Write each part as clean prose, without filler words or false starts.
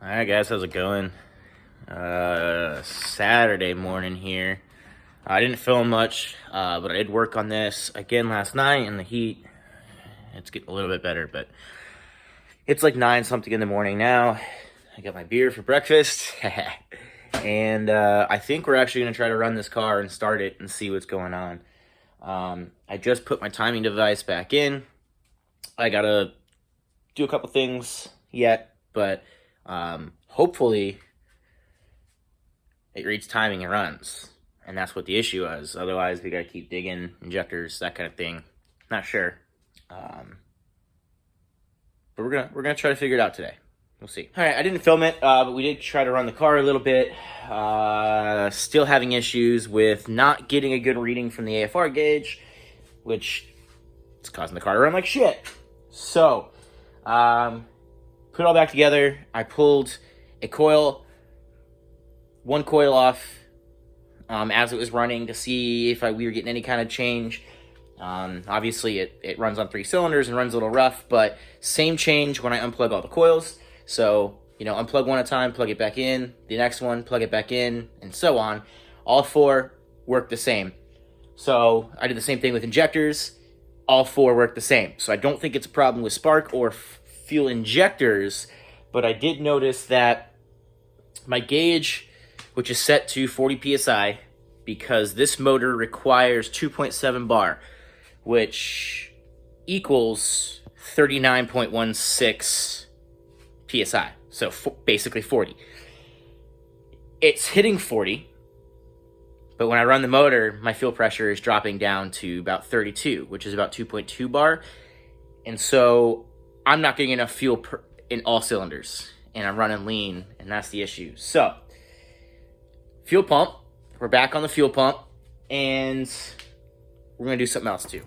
Alright guys, how's it going? Saturday morning here. I didn't film much, but I did work on this again last night in the heat. It's getting a little bit better, but it's like 9 something in the morning now. I got my beer for breakfast. And I think we're actually going to try to run this car and start it and see what's going on. I just put my timing device back in. I got to do a couple things yet, but hopefully it reads timing and runs, and that's what the issue is. Otherwise we gotta keep digging injectors, that kind of thing. Not sure, but we're gonna try to figure it out today. We'll see. All right, I didn't film it, but we did try to run the car a little bit. Still having issues with not getting a good reading from the AFR gauge, which is causing the car to run like shit. So put it all back together. I pulled a coil, one coil off as it was running to see if we were getting any kind of change. Obviously, it runs on 3 cylinders and runs a little rough, but same change when I unplug all the coils. So, unplug one at a time, plug it back in, the next one, plug it back in, and so on. All 4 work the same. So I did the same thing with injectors. All 4 work the same. So I don't think it's a problem with spark or fuel injectors, but I did notice that my gauge, which is set to 40 psi, because this motor requires 2.7 bar, which equals 39.16 psi, so basically 40. It's hitting 40, but when I run the motor, my fuel pressure is dropping down to about 32, which is about 2.2 bar, and so I'm not getting enough fuel in all cylinders, and I'm running lean, and that's the issue. So, fuel pump, we're back on the fuel pump, and we're gonna do something else too.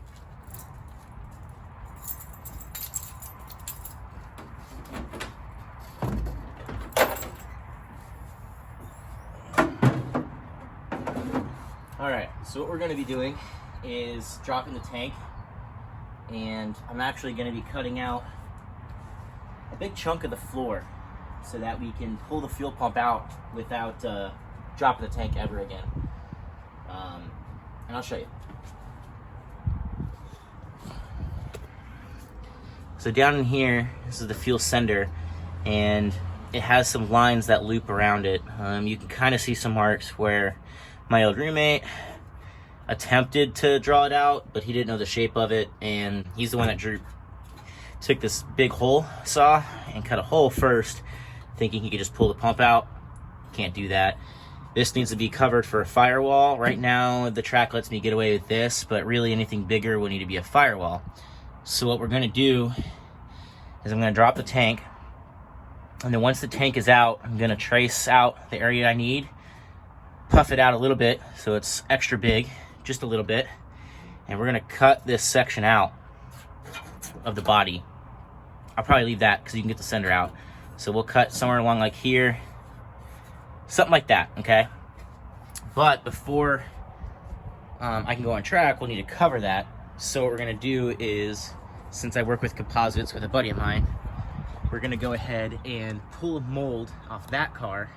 All right, so what we're gonna be doing is dropping the tank, and I'm actually gonna be cutting out a big chunk of the floor so that we can pull the fuel pump out without dropping the tank ever again. And I'll show you. So down in here, this is the fuel sender, and it has some lines that loop around it. You can kind of see some marks where my old roommate attempted to draw it out, but he didn't know the shape of it, and he's the one that took this big hole saw and cut a hole first, thinking he could just pull the pump out. Can't do that. This needs to be covered for a firewall. Right now, the track lets me get away with this, but really anything bigger would need to be a firewall. So what we're gonna do is I'm gonna drop the tank, and then once the tank is out, I'm gonna trace out the area I need, puff it out a little bit so it's extra big, just a little bit, and we're gonna cut this section out of the body. I'll probably leave that because you can get the sender out. So we'll cut somewhere along like here, something like that, okay? But before I can go on track, we'll need to cover that. So what we're gonna do is, since I work with composites with a buddy of mine, we're gonna go ahead and pull a mold off that car.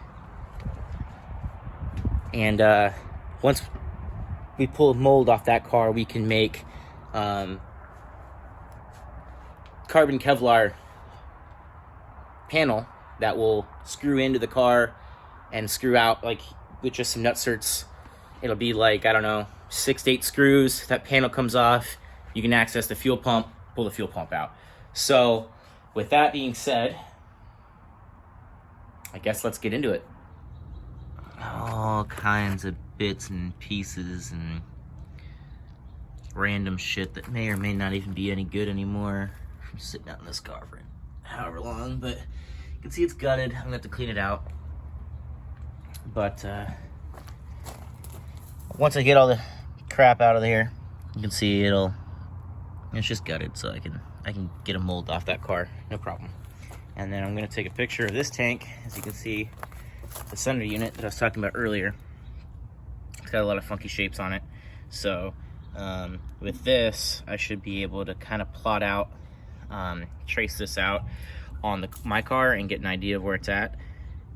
And once we pull a mold off that car, we can make carbon Kevlar panel that will screw into the car and screw out, like with just some nutserts. It'll be like, I don't know, 6 to 8 screws. That panel comes off, you can access the fuel pump, pull the fuel pump out. So with that being said, I guess let's get into it. All kinds of bits and pieces and random shit that may or may not even be any good anymore from sitting out in this car for however long, but you can see it's gutted. I'm gonna have to clean it out. But once I get all the crap out of there, you can see it's just gutted, so I can get a mold off that car, no problem. And then I'm gonna take a picture of this tank. As you can see, the sender unit that I was talking about earlier, it's got a lot of funky shapes on it. So with this, I should be able to kind of plot out, trace this out on my car and get an idea of where it's at.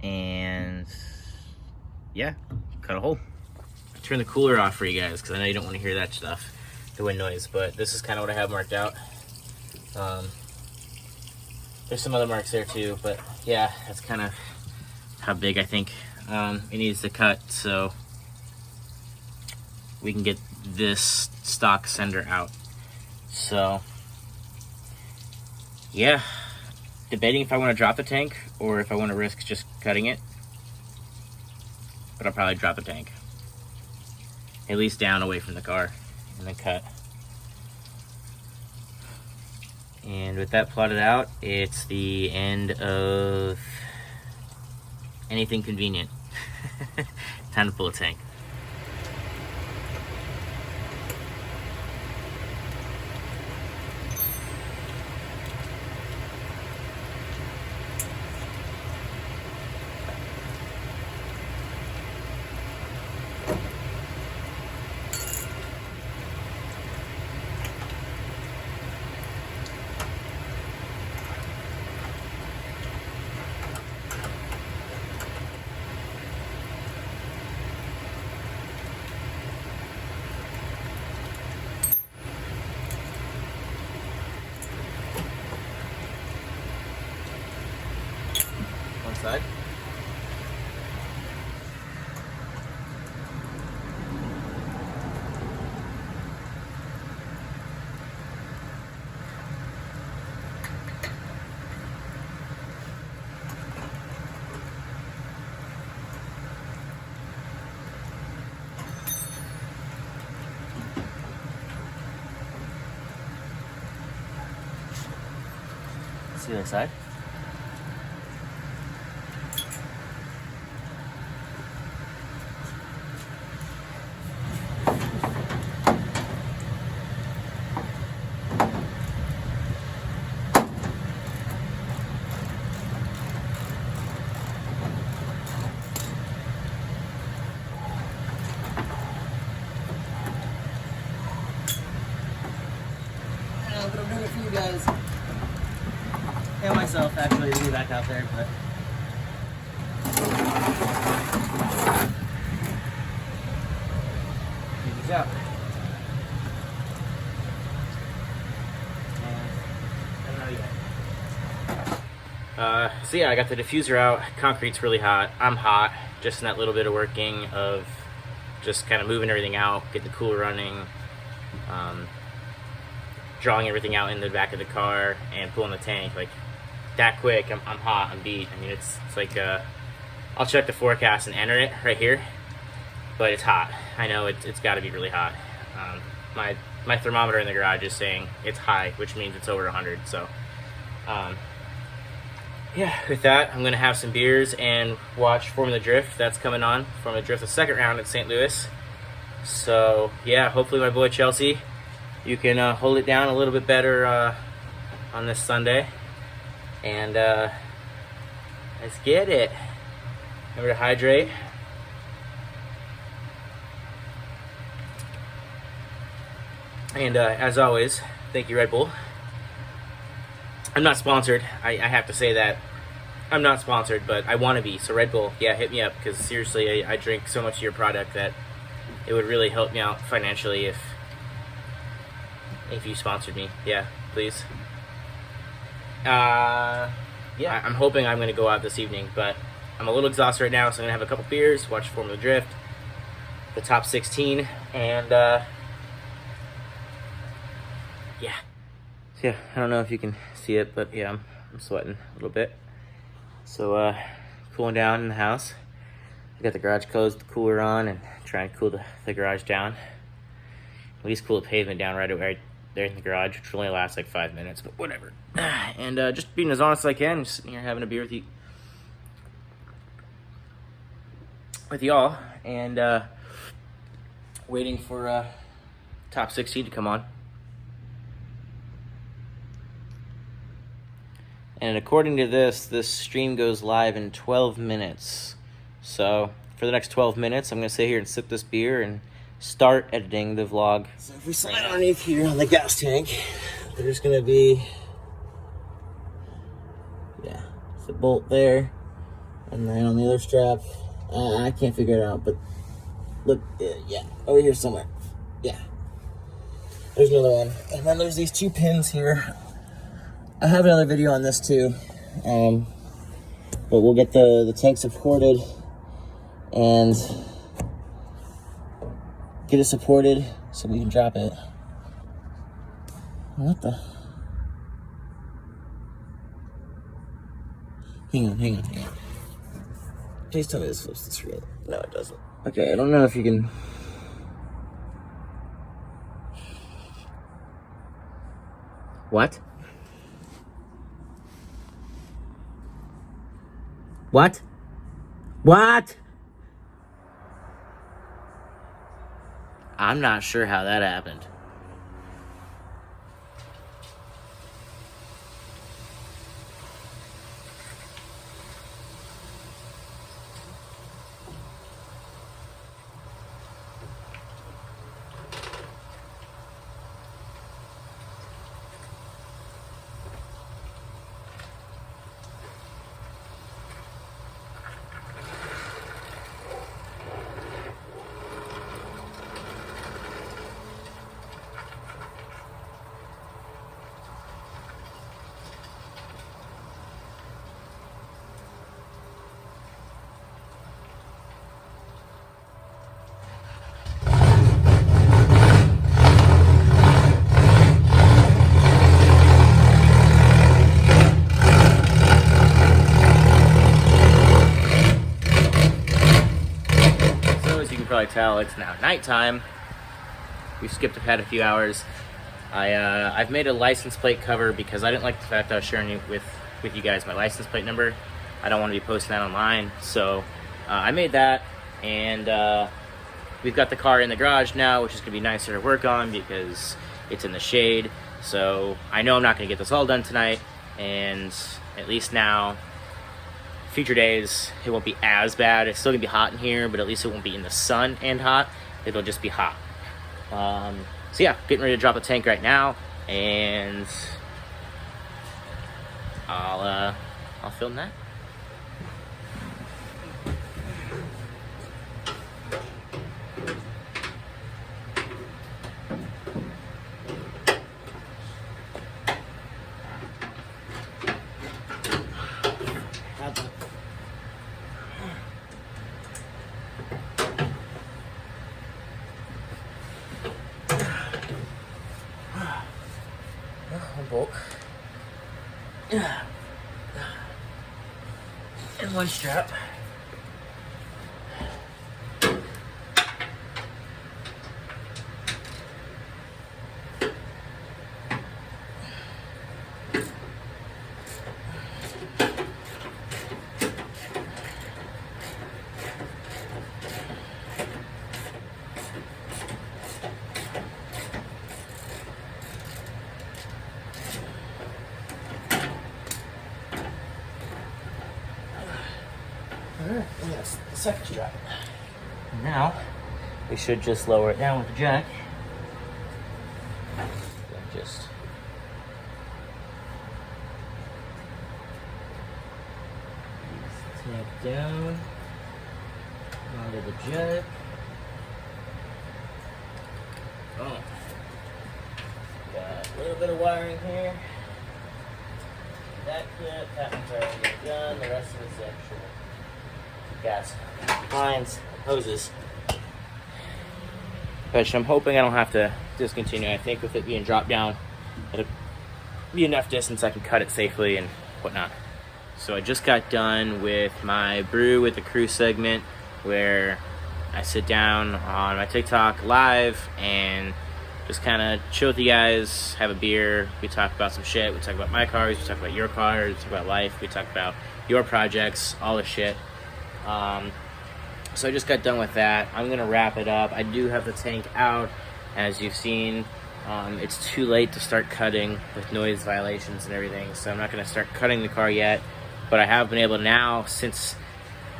and yeah, cut a hole. Turn the cooler off for you guys because I know you don't want to hear that stuff, the wind noise, but this is kind of what I have marked out. There's some other marks there too, but yeah, that's kind of how big I think it needs to cut so we can get this stock sender out. So yeah, debating if I want to drop the tank or if I want to risk just cutting it, but I'll probably drop the tank, at least down away from the car, and then cut. And with that plotted out, it's the end of anything convenient. Time to pull a tank. One side. See the other side. But I'm doing it for you guys. And myself, actually, to be back out there, but... Check this out. So yeah, I got the diffuser out. Concrete's really hot. I'm hot. Just in that little bit of working of just kind of moving everything out, getting the cooler running, drawing everything out in the back of the car, and pulling the tank. Like, that quick, I'm hot, I'm beat. I mean, it's like, I'll check the forecast and enter it right here, but it's hot. I know it's got to be really hot. My thermometer in the garage is saying it's high, which means it's over 100. So, yeah, with that, I'm gonna have some beers and watch Formula Drift. That's coming on. Formula Drift, the second round at St. Louis. So yeah, hopefully my boy Chelsea, you can hold it down a little bit better on this Sunday. And let's get it. Remember to hydrate. And as always, thank you, Red Bull. I'm not sponsored. I have to say that. I'm not sponsored, but I want to be. So Red Bull, yeah, hit me up, because seriously, I drink so much of your product that it would really help me out financially if you sponsored me. Yeah, please. Yeah, I'm hoping I'm going to go out this evening, but I'm a little exhausted right now, so I'm going to have a couple beers, watch Formula Drift, the top 16, and yeah. So yeah, I don't know if you can see it, but yeah, I'm sweating a little bit. So cooling down in the house. I got the garage closed, the cooler on, and trying to cool the garage down. At least cool the pavement down right there in the garage, which will only last like 5 minutes, but whatever. And just being as honest as I can, just sitting here having a beer with y'all, and waiting for top 16 to come on. And according to this stream goes live in 12 minutes. So for the next 12 minutes, I'm going to sit here and sip this beer and start editing the vlog. So if we slide underneath here on the gas tank, there's going to be, yeah, it's a bolt there. And then on the other strap, I can't figure it out, but look, yeah, over here somewhere. Yeah. There's another one. And then there's these 2 pins here. I have another video on this too. But we'll get the tank supported and get it supported so we can drop it. What the? Hang on. Please tell me this flips the screen. No, it doesn't. Okay, I don't know if you can... What? What? I'm not sure how that happened. Probably tell it's now nighttime. We skipped ahead a few hours. I've made a license plate cover because I didn't like the fact that I was sharing with you guys my license plate number. I don't want to be posting that online, so I made that, and we've got the car in the garage now, which is gonna be nicer to work on because it's in the shade. So I know I'm not gonna get this all done tonight, and at least now, future days, it won't be as bad. It's still gonna be hot in here, but at least it won't be in the sun and hot. It'll just be hot. So yeah, getting ready to drop a tank right now, and I'll film that. Bolt and one strap. Alright, and that's the second strap. Now, we should just lower it down with the jack. And just take down onto the jack. Oh. Got a little bit of wiring here. That clip, that one's already done. The rest of it's actual gas lines, hoses, which I'm hoping I don't have to discontinue. I think with it being dropped down, it'll be enough distance I can cut it safely and whatnot. So I just got done with my brew with the crew segment, where I sit down on my TikTok live and just kind of chill with you guys, have a beer. We talk about some shit. We talk about my cars, we talk about your cars, we talk about life, we talk about your projects, all the shit. So I just got done with that. I'm gonna wrap it up. I do have the tank out, as you've seen. It's too late to start cutting with noise violations and everything, so I'm not gonna start cutting the car yet. But I have been able to now, since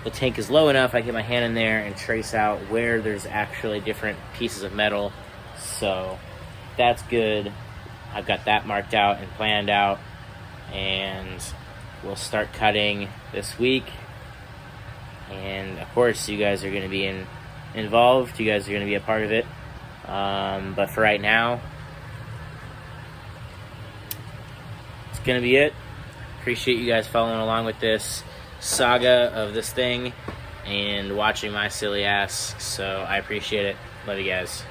the tank is low enough, I get my hand in there and trace out where there's actually different pieces of metal. So that's good. I've got that marked out and planned out, and we'll start cutting this week. And of course, you guys are going to be involved. You guys are going to be a part of it. But for right now, it's going to be it. Appreciate you guys following along with this saga of this thing and watching my silly ass. So I appreciate it. Love you guys.